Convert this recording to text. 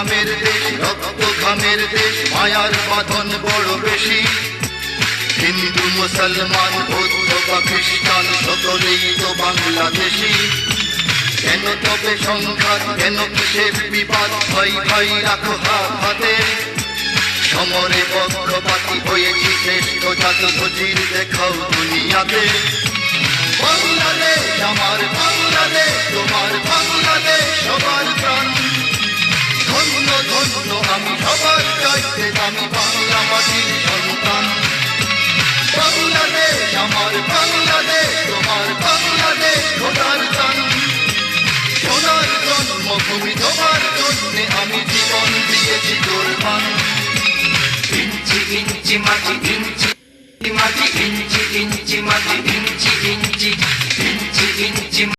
সংগ্রামের দেশ, রক্ত ঘামের দেশ, মায়ার বাঁধন বড় বেশি। হিন্দু মুসলমান বৌদ্ধ বা খ্রিস্টান সকলেই তো বাংলাদেশি। কেন তবে সংঘাত, কেন কিসের বিবাদ, ভাই ভাই রাখো হাতে। সমরে পক্ষপাতী হয়েছি শ্রেষ্ঠ জাত, ধ্বজির দেখাও দুনিয়াতে। বাংলাদেশ আমার বাংলাদেশ, তোমার বাংলাদেশ সবার প্রাণ। ধন্য ধন্য আমি সবার চাইতে দামি বাংলা মাটির সন্তান। বাংলাদেশ আমার বাংলাদেশ, তোমার বাংলাদেশ খোদার দান। সোনার জন্মভূমি, তোমার জন্যে আমি জীবন দিয়েছি কোরবান। ইঞ্চি ইঞ্চি মাটি, ইঞ্চি মাটি, ইঞ্চি ইঞ্চি মাটি।